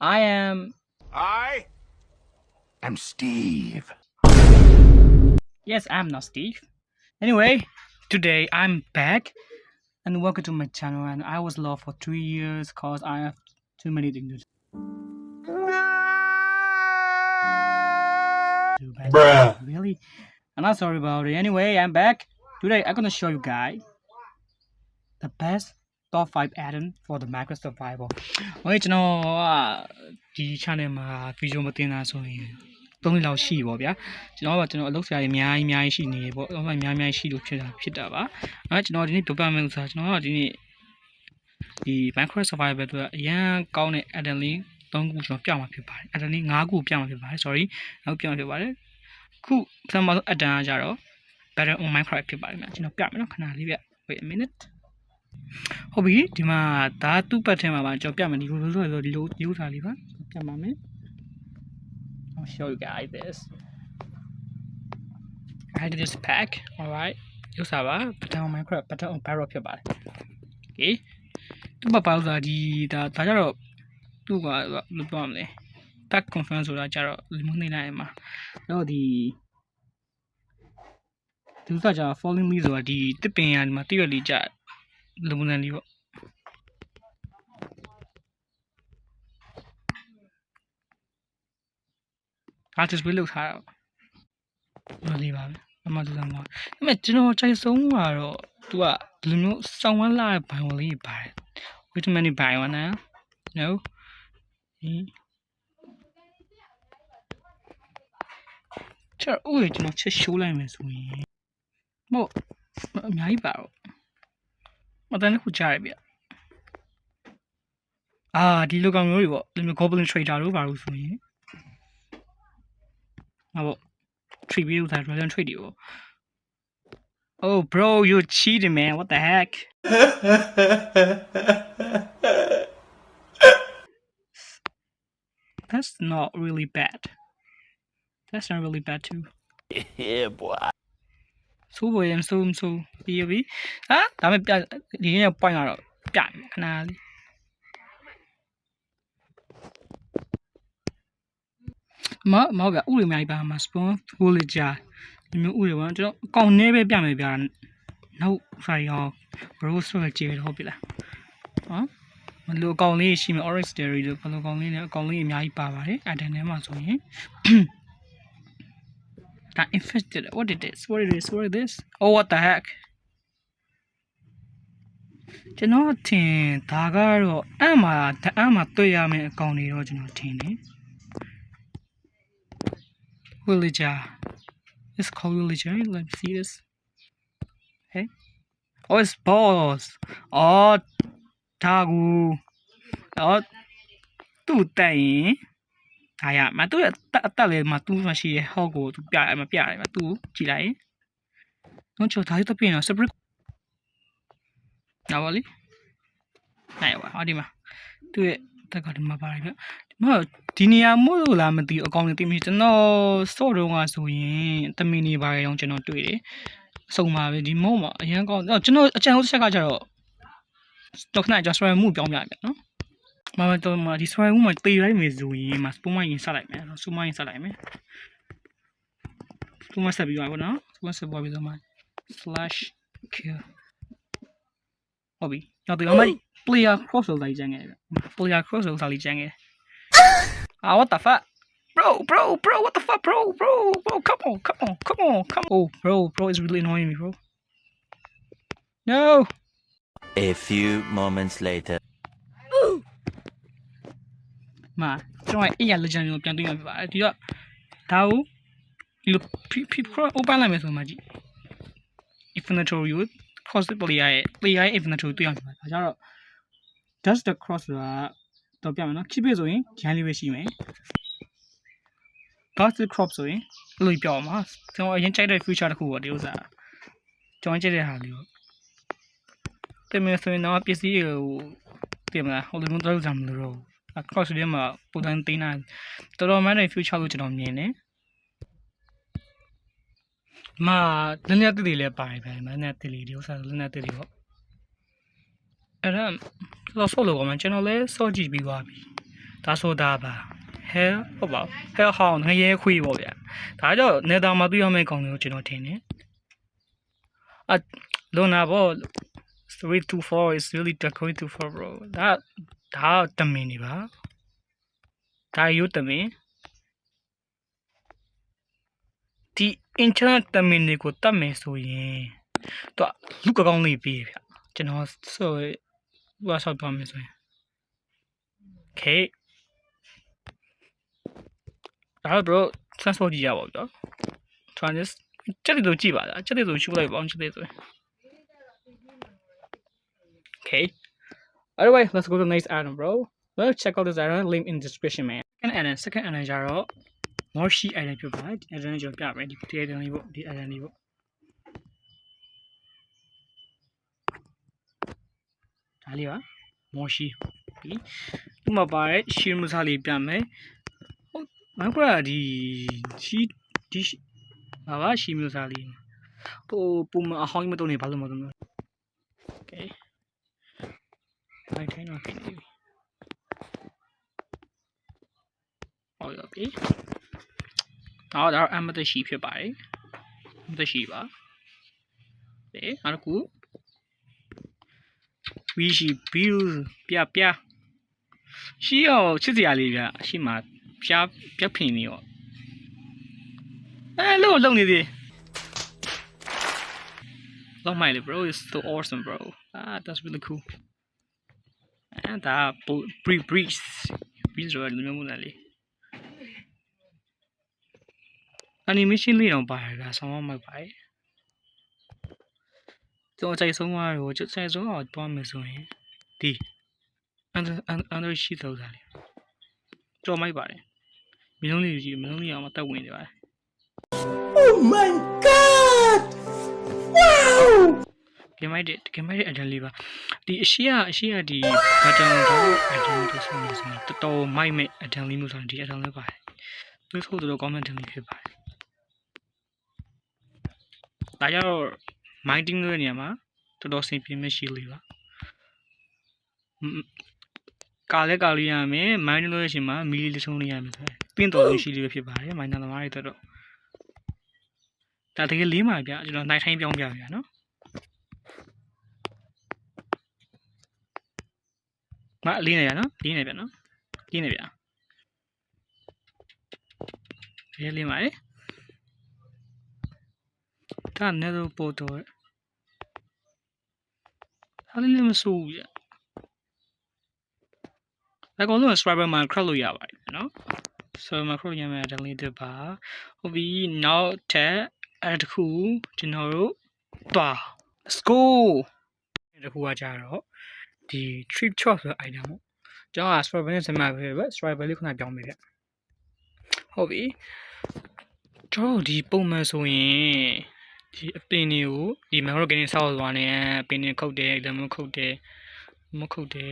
I am Steve. yes, I'm not Steve. Anyway, today I'm back and welcome to my channel. And I was lost for 3 years cause I have too many things to do. Bruh. Really? I'm not sorry about it. Anyway, I'm back. Today I'm gonna show you guys the best top 5 add-in for the Minecraft Survival. Okay, ကျွန်တော်ဒီ channel မှာ video မတင်တာဆိုရင်3နှစ်လောက်ရှိပါဗျာကျွန်တော်အလုပ်ဆရာတွေအများကြီးရှိနေပေါ့အများရှိလို့ဖြစ်တာပါကျွန်တော်ဒီနေ့ဒုပတ်မယ်ဥစားကျွန်တော်ဒီနေ့ဒီ Minecraft Survival အတွက်အရန်ကောင်းတဲ့ add-in လေး3ခုကျွန်တော်ပြမှာဖြစ်ပါတယ် add-in လေး5ခုပြမှာဖြစ်ပါတယ် sorry နောက်ပြမှာဖြစ်ပါတယ်ခုပထမဆုံး add-in ကကြတော့ Battle on Minecraft ဖြစ်ပါတယ်ကျွန်တော်ပြမယ်နော်ခဏလေးဗျ wait a minute ဟုတ်ပြီဒီမှာဒါသူ့ပတ်ထဲမှာပါကျွန်တော်ပြမယ်ဒီလိုဆိုဒီလိုယူထားလေးပါပြပါမယ် I'll show you guys this I did this pack alright ယူစားပါ Battle on Minecraft Battle on Barrow ဖြစ်ပါတယ် okay သူ့မှာပါလို့ဆိုတာဒီဒါကြတော့သူ့ကဘယ်လိုပြောရမလဲ tag confirm ဆိုတာကြတော့ဒီမို့နေလိုက်မှာတော့ဒီကကြ falling leaves ဆိုတာဒီတစ်ပင်ရမှာတိရလေးကြလူပုံစံလေးပေါ့အားjust လုပ်ထားတာပေါ့လေးပါပဲအမှန်တူတာမှာဒါပေမဲ့ကျွန်တော်ချိန်ဆုံးကတော့ तू ကဒီလိုမျိုးစောင်းဝမ်းလာတဲ့ဘိုင်ဝင်လေးပါတယ် wait a minute ဘိုင်ဝင်နာ no ချာဦးကျွန်တော်ချက်ရှိုးလိုက်မယ်ဆိုရင်မို့အများကြီးပါတော့မတန်းတစ်ခုကြားရပြီဒီလိုကောင်မျိုးတွေပေါ့ဒီလို Goblin Trader တို့ပါလို့ဆိုရင်ပေါ့ tree view ထား Dragon Trade တွေပေါ့ Oh bro you cheating man what the heck That's not really bad That's not really bad too Yeah, boy. ဆိုးပေါ်ရင်ဆိုးပြီးပြီဒါမဲ့ပြဒီနေ့ point ကတော့ပြမယ်ခဏလေးမဟုတ်ဗျဥတွေအများကြီးပါမှာ spawn villager ဒီမျိုးဥတွေပေါ့ကျွန်တော်အကောင်နေပဲပြမယ်ပြတာနောက်ဆိုင်ရော bro ဆိုရကြည့်တော့ဟုတ်ပြီလားမလို့အကောင်လေးရှိမယ် orange sterry လို့ဘယ်လိုကောင်လေးလဲအကောင်လေးအများကြီးပါပါတယ်အဲ့ဒါထဲမှာဆိုရင်That infested. What is this? What is this? Oh, what the heck? ကျွန်တော်ထင်ဒါကတော့အမှတွေ့ရမယ့်အကောင်တွေတော့ကျွန်တော်ထင်တယ် Villager. It's called Villager. Let's see this. Hey. Oh, it's boss. Oh, ဒါကူOh, တူတိုင်မတူအတက်လေမတူမရှိရဲ့ဟောက်ကိုသူပြရမပြရတယ်မတူကြည့်လိုက်တော့ချိုဒါတော့ပြင်တော့ separate နော်ဗောလေနိုင်ပါဟောဒီမှာသူရဲ့တက်ကဒီမှာပါတယ်ဗျဒီမှာဒီနေရာမို့လို့လားမသိအကောင့်တွေသိမိကျွန်တော်စော့တော့ကဆိုရင်တမီနေပါရောကျွန်တော်တွေ့တယ်အဆုံးပါပဲဒီမုံမှာအရန်ကောင်းကျွန်တော်အချန်ဟုတ်ချက်ကကြတော့တော့ခဏ just try မှုပြောင်းပြရမယ်နော်မတော်မှာဒီ sway မှာတေးလိုက်မယ်ဆိုရင်မှာ spawn ရင်ဆက်လိုက်မယ်နော် spawn ရင်ဆက်လိုက်မယ် spawn ဆက်ပြီးပါဘောနော် spawn ဆက်ပေါ်ပြီးတော့မှာ /kill ဟုတ်ပြီနောက်တော့မှ player cross လို့လိုက်ကြငယ် player cross လို့စာလေးကြငယ်what the fuck bro what the fuck bro come on oh bro is really annoying me bro no A few moments later. မှာကျွန်တော်အဲ့ရ legend ကိုပြန်တွေ့ရပြပါတယ်ဒီတော့ဒါကိုဒီလို open လိုက်မယ်ဆိုမှကြည့် inventory ကို cross player ရဲ့ inventory တွေ့ရမှာဒါကြတော့ dust the cross ဆိုတာတော့ပြမယ်နော် keep ဆိုရင်ဂျန်လေးပဲရှိမယ် dust the crop ဆိုရင်အဲ့လိုပြောအောင်ပါကျွန်တော်အရင်ကြိုက်တဲ့ feature တစ်ခုပေါ့ဒီဥစ္စာကျွန်တော်ကြိုက်တဲ့ဟာလေးပေါ့တင်မယ်ဆိုရင်တော့ပစ္စည်းကိုပြင်မလားဟိုလိုမျိုးတော့ကြမှာလို့cross တွေမှာပုံစံသိနေတာတော်တော်မှန်တဲ့ future လို့ကျွန်တော်မြင်တယ်။မှာလက်နဲ့တိလေးလည်းပါတယ်ဗျာ။လက်နဲ့တိလေးဒီဥစ္စာလက်နဲ့တိလေးပေါ့။အဲ့ဒါတော့ဆော့လို့ကောမှကျွန်တော်လည်းဆော့ကြည့်ပြီးသွားပြီ။ ဒါဆိုတာပါ hell ဟုတ်ပါ hell hound ငရဲခွေးပေါ့ဗျာဒါကြောင့်နေသားမှာတွေ့ရမယ့်ကောင်တွေကိုကျွန်တော်ထင်တယ်အလုံးနာပေါ့ 324 is really going too far bro ဒါတမင်နေပါဒါယူတမင်ဒီ internet တမင်တွေကိုတတ်မယ်ဆိုရင်တော့လူကကောင်းလေးပြေးဗျကျွန်တော်ဆိုဟိုဆောက်သွားမယ်ဆိုရင် okay ဒါတော့ bro transfer ကြည့်ရပါဦးဗျ trans ချက်တွေတော့ကြည့်ပါလားချက်တွေဆိုရှုလိုက်ပါအောင်ချက်တွေဆို okay anyway let's go to the next item bro let's check out this item link in description man second item ကြတော့ more sheet item ဖြစ်ပါတယ်ဒီ item ကျွန်တော်ပြမယ်ဒီ item လေးပေါ့ဒီ item လေးပေါ့ဒါလေးပါ more sheet ဒီမှာပါတဲ့ sheet မစားလေးပြမယ်ဟုတ်မကွာဒီ sheet ဒီဘာပါ sheet မစားလေးဟိုပုံမအဟောင်းမတုံးနေဘာလို့မတုံးလဲ okay ထိုင်တော့ဖြစ်နေပြီဟုတ်ရောပြီဒါအမတ်ရှိဖြစ်ပါတယ်အမတ်ရှိပါဒီနောက်တစ်ခုဝီရှိဘီပြရှိရောချစ်စရာလေးဗျအရှိမှပြဖင်နေရောလုံးနေသေးLove my bro is so awesome bro that's really cool and that breeze rồi nó muốn là gì animationလေးတော့ပါတယ်ဗျာဆောင်းမပါဘူးကျွန်တော်ချိန်ဆုံးသွားတော့ကျွန်တော်ချိန်ဆုံးတော့တွားမယ်ဆိုရင်ဒီ under sheet လောက်တာလေကြော်မိုက်ပါတယ်မလုံးလေးကြည့်မလုံးလေးအောင်မတက်ဝင်နေပါတယ် Oh my god! Wow! ကင်မိုက်အတန်လေးပါဒီအရှိရဒီဘတ်တန်တော့အတန်လို့ဆိုနေစမ်းတော်တော်မိုက်မဲ့အတန်လေးမျိုးဆိုရင်ဒီအတန်လေးပါတယ်သူဆိုတော့ comment တင်လေးဖြစ်ပါတယ်ဒါကြောင့် minding လို့နေရာမှာတော်တော်စင်ပြင်းမရှိလေးပါကာလေးရမယ် minding လို့ရှိမှာမီလီလေးထုံးလေးရမယ်ဆိုရင်ပင်းတော်လေးရှိလေးပဲဖြစ်ပါတယ် minor သမားတွေတော့ဒါတကယ်လေးမှာဗျကျွန်တော်နိုင်ထိုင်းပြောင်းပြဗျာနော်မလေးနေရနော်လေးနေဗျနော်လေးနေဗျလေးပါလေဒါနဲ့တော့ပို့တော့ဟာလေးမဆိုးဗျအကောင်လုံး subscriber မှာ crowd လို့ရပါတယ်နော်ဆိုတော့ crowd ရမယ် delete ပါဟုတ်ပြီနောက်ထပ်အဲ့တခုကျွန်တော်တို့သွား let's go တခုကကြတော့ဒီ trip chop ဆိုတဲ့ item ပေါ့ကျွန်တော်က subscriber နဲ့ဆက်မှာပဲ subscriber လေးခုနပြောင်းပေးဗျဟုတ်ပြီကျွန်တော်ဒီပုံမှန်ဆိုရင်ဒီအပင်တွေကိုဒီမန်ရိုဂင်းဆောက်သွားနေအပင်တွေခုတ်တယ်လမ်းမခုတ်တယ်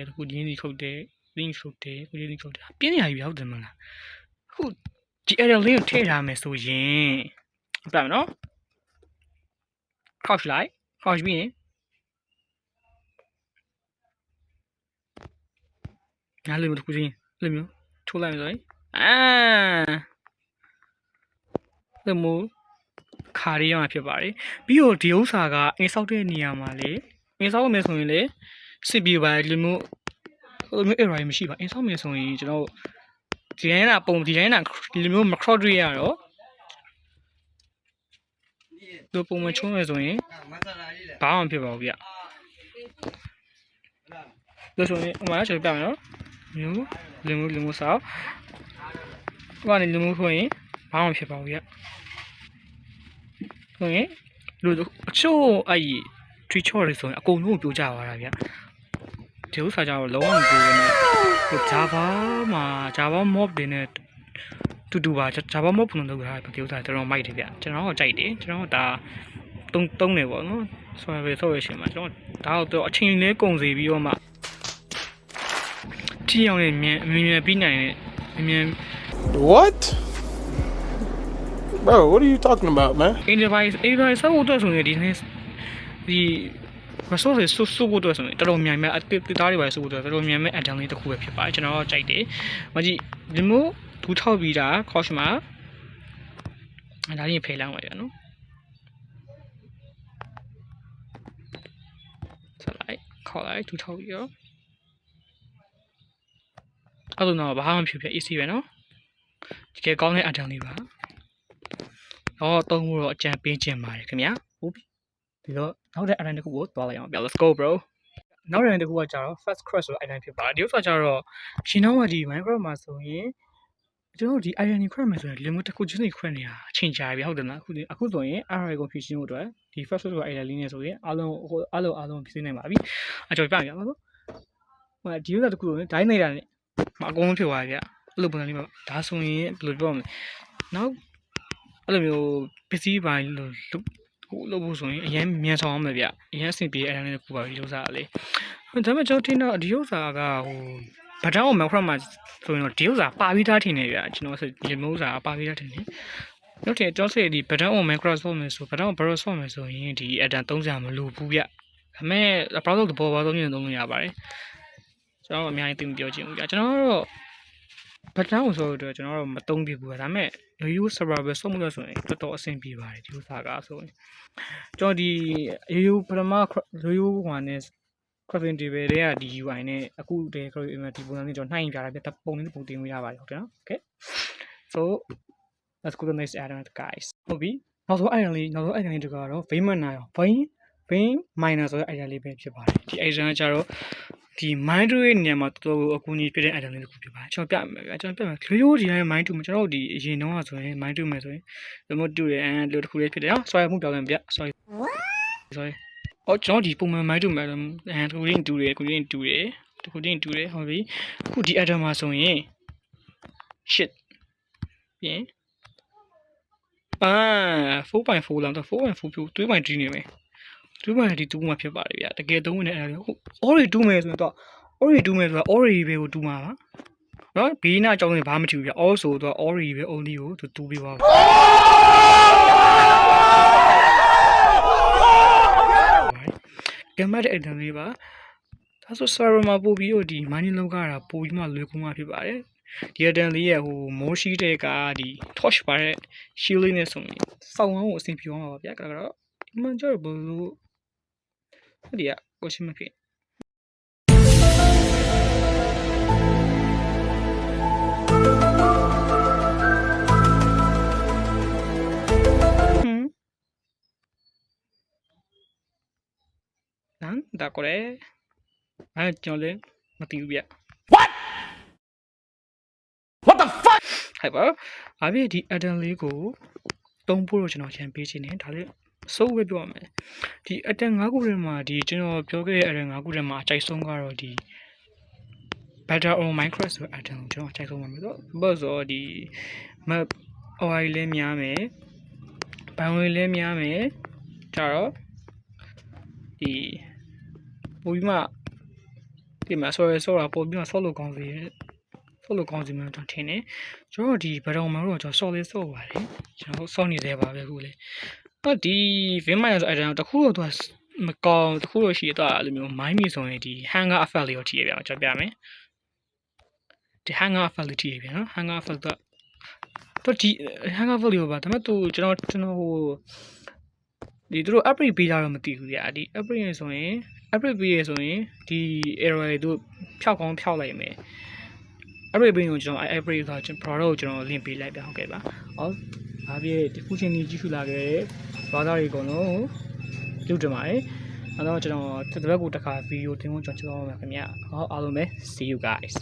တခုချင်းစီခုတ်တယ်link ခုတ်တယ်ခုချင်းစီခုတ်တယ်ပြင်းနေရပြီဟုတ်တယ်မလားခုဒီ error လေးကိုထည့်ထားမယ်ဆိုရင်ဟုတ်ပါမနော် crouch ပြီးရင်နားလေးမတစ်ခုချင်းလေးမျိုးထိုးလိုက်မယ်ဆိုရင်ဒီမို့ခါရီရမှာဖြစ်ပါတယ်ပြီးတော့ဒီဥစ္စာကအင်းဆောက်တဲ့နေရာမှာလေအင်းဆောက်မယ်ဆိုရင်လေစစ်ပြပါဒီမျိုးerror မရှိပါအင်းဆောက်မယ်ဆိုရင်ကျွန်တော်ဒီတိုင်းကပုံဒီတိုင်းကဒီမျိုးမ crop တွေ့ရတော့ဒီပုံမချုံးမယ်ဆိုရင်ဘာမှမဖြစ်ပါဘူးဗျလို့ဆိုရင်ဥမာကျွန်တော်ပြမယ်နော်မျိုးလင်မို့ဆောက်ဘာနဲ့လင်မို့ဆိုရင်ဘာမှမဖြစ်ပါဘူးဗျဆိုရင်လူအချို့အဲ့ tree chop တွေဆိုရင်အကုန်လုံးပြိုကျသွားတာဗျဒီဥစ္စာကြောင့်လုံးဝမပြိုဘူးနဲ့Java mob တွေနဲ့တူပါ Java mob ပုံလုပ်ထားတဲ့ဒီဥစ္စာကျွန်တော်မိုက်တယ်ဗျကျွန်တော်ကြိုက်တယ်ကျွန်တော်ဒါတုံးနေပေါ့နော်ဆိုရရှင်မှာကျွန်တော်ဒါတော့အချိန်လေးကုန်စီပြီးတော့မှကြည့်အောင်လည်းမြန်ပြီးနိုင်တယ်မြန် What? Bro, what are you talking about, man? Enterprise ဆောက်ဖို့အတွက်ဆိုရင်ဒီ resource စုဖို့အတွက်ဆိုရင်တော်တော်များများအတစ်သားတွေပါစုဖို့အတွက်တော်တော်များများ add-on လေးတစ်ခုပဲဖြစ်ပါတယ်ကျွန်တော်တော့ကြိုက်တယ်မကြည့်ဒီမို့ဒူထောက်ပြီးတာ cost မှာဒါလေးဖေးလောင်းပါရနော်ဆက်လိုက်ခေါ်လိုက်ဒူထောက်ပြီးရောအဲ့လိုတော့ဘာမှမဖြစ်ဖြစ် easy ပဲနော်တကယ်ကောင်းတဲ့ add-on လေးပါတော့သုံးဖို့တော့အကြံပေးခြင်းပါတယ်ခင်ဗျာဟုတ်ပြီဒီတော့နောက်တဲ့ item တစ်ခုကိုတွားလိုက်အောင်ဗျာ let's go bro နောက်တဲ့တစ်ခုကကြတော့ fast crash ဆိုတဲ့ item ဖြစ်ပါတယ်ဒီဥစ္စာကြတော့ရှင်တော့ဒီ Minecraft မှာဆိုရင်ကျွန်တော်ဒီ item တွေခွဲမယ်ဆိုရင်ဒီလိုမျိုးတစ်ခုချင်းစီခွဲနေတာအချိန်ကြာပြီဟုတ်တယ်နော်အခုဆိုရင် array ကိုဖြည့်ရှင်းဖို့အတွက်ဒီ fast crash ဆိုတဲ့ item လေးနဲ့ဆိုရင်အားလုံးဖြည့်ရှင်းနိုင်ပါပြီအကြော်ပြပြပါတော့ဟိုဒီဥစ္စာတစ်ခုဆိုရင်ဒိုင်းနေတာနဲ့အကုန်လုံးဖြစ်သွားပြီဗျအဲ့လိုပုံစံလေးမှာဒါဆိုရင်ဘယ်လိုပြောမလဲနောက်အဲ့လိုမျိုးပစ္စည်းပိုင်းလို့လို့ဖို့ဆိုရင်အရင်မြန်ဆောင်အောင်မယ်ဗျအရင်အဆင်ပြေအဲ့ဒါလေးတစ်ခုပါဒီဥစ္စာလေးဒါပေမဲ့ကျွန်တော်ထင်တော့ဒီဥစ္စာကဟိုဗတ်တန်းကို Minecraft မှာဆိုရင်တော့ဒီဥစ္စာပါပြီးသားထင်နေဗျကျွန်တော်ဒီမျိုးဥစ္စာပါပြီးသားထင်နေနောက်ထပ်ကျွန်တော်ဆက်ဒီဗတ်တန်းကို Minecraft ဆော့မယ်ဆိုဗတ်တန်းကို Brawl ဆော့မယ်ဆိုရင်ဒီ add-on 30မလို့ဘူးဗျဒါပေမဲ့ Brawl သဘောပါသုံးရင်သုံးလို့ရပါတယ်ကျွန်တော်အများကြီးသိမပြောချင်ဘူးဗျကျွန်တော်ကတော့ဗတ်တန်းကိုဆိုတော့ကျွန်တော်တော့မသုံးပြဘူးဒါပေမဲ့ရိုး server ပဲဆော့မှုလို့ဆိုရင်တော်တော်အဆင်ပြေပါတယ်ဒီဥစ္စာကဆိုရင်ကျွန်တော်ဒီရိုးပထမရိုးဟိုနဲ့ crafting table တွေကဒီ UI နဲ့အခုတည်း ဒီပုံစံလေးကျွန်တော်နှိုင်းပြတာပြပုံလေးပုံတင်လို့ရပါတယ်ဟုတ်တယ်နော် okay so let's go to the next item guys ဟုတ်ပြီနောက်ဆုံး item လေးတကတော့ vein miner ရော vein miner ဆိုတဲ့ item လေးပဲဖြစ်ပါတယ်ဒီ item ကကြတော့ဒီ mine တွေနေရာမှာတော်တော်အကူအညီဖြစ်တဲ့ item လေးတစ်ခုဖြစ်ပါတယ်ကျွန်တော်ပြမယ်ဗျာကျွန်တော်ပြမယ်ရိုးဒီတိုင်း mine တူကျွန်တော်တို့ဒီအရင်တုန်းကဆိုရင် mine တူမယ်ဆိုရင် remote တူတယ်လို့တစ်ခုလေးဖြစ်တယ်နော် sorry မှုပြောင်းလဲဗျ sorry အော်ကျွန်တော်ဒီပုံမှန် mine တူမယ်တစ်ခုလေးတူတယ်ဟုတ်ပြီအခုဒီ item မှာဆိုရင် shit ပြင်4.4 လောက်တော့ 4.4 ပြို3.3နေမယ်3.3 မှာဖြစ်ပါတယ်ဗျာတကယ်သုံးနေတဲ့ item ဟုတ် ori 2မယ်ဆိုရင်တော့ ori 2မယ်ဆိုတာ ori ပဲကိုတူမှာပါနော်ဘေးနားအကြောင်းတွေဘာမှမထူဘူးဗျာ all ဆိုတော့ ori ပဲ only ကိုသူတူပြီးပါကမ္ဘာတဲ့ item လေးပါဒါဆို server မှာပို့ပြီးတော့ဒီ mining လောက်တာပို့ပြီးမှလွယ်ကူမှဖြစ်ပါတယ်ဒီ item လေးရဲ့ဟိုမိုးရှိတဲ့ကဒီ torch ပါတဲ့ shield လေးနဲ့ဆိုရင်စောင်းအောင်ကိုအဆင်ပြေအောင်ပါဗျာကတော့ဒီမှာကျတော့ဘလို့ဟုတ်ဒီကကိုရှိမဖြစ်ဒါကိုလေအဲ့ကျွန်တော်လည်းမသိဘူးဗျ What the fuck? ဟဲ့ပါအပြည့်ဒီ add-on လေးကိုတုံးဖို့တော့ကျွန်တော်ချန်ပေးခြင်းနဲ့ဒါလေးအစိုးပဲပြောရမယ်ဒီ add-on 5ခုထဲမှာဒီကျွန်တော်ပြောခဲ့တဲ့ add-on 5ခုထဲမှာအကြိုက်ဆုံးကတော့ဒီ Better on Minecraft ဆို add-on ကိုကျွန်တော်အကြိုက်ဆုံးပါမယ်ဆိုတော့ဒီ map OI လေးများမယ်ဘန်ဝေးလေးများမယ်ကြတော့ဒီပိုပြီးမှဒီမှာဆောတာပိုပြီးမှဆောလို့ကောင်းစေတယ်ဆောလို့ကောင်းစီမှကျွန်တော်ထင်တယ်ကျွန်တော်ဒီဘယ်တော့မှတော့ကျွန်တော်ဆောလေးဆောပါတယ်ကျွန်တော်ဆောနေသေးပါပဲခုလေဒီ vein miner ဆို item တခုတော့သူမကောင်းတခုတော့ရှိတော့အဲ့လိုမျိုး mine မိဆိုရင်ဒီ hanger effect လေးကိုကြည့်ရပြအောင်ကျွန်တော်ပြမယ်ဒီ hanger effect လေးကြည့်ရပြနော် hanger effect တော့ဒီ hanger effect လေးကိုပါဒါပေမဲ့သူကျွန်တော်ဟိုဒီသူတို့ upgrade ပေးတာတော့မသိဘူးကြာဒီ upgrade ဆိုရင် upgrade ပေးရဆိုရင်ဒီ error တွေသူဖျောက်ကောင်းဖျောက်လိုက်မယ် upgrade ပေးရင်ကျွန်တော် upgrade ဆိုကျွန်တော် product ကိုကျွန်တော် link ပေးလိုက်ပြဟုတ်ကဲ့ပါဟောဒါပြည့်ဒီခုချင်းကြီးကြည့်ရှုလာခဲ့တဲ့ဘာသာတွေအကုန်လုံးပြုတ်တင်ပါတယ်အဲ့တော့ကျွန်တော်တစ်ပတ်ကိုတစ်ခါဗီဒီယိုတင်ဖို့ကျွန်တော်ပါခင်ဗျာဟောအားလုံးပဲ see you guys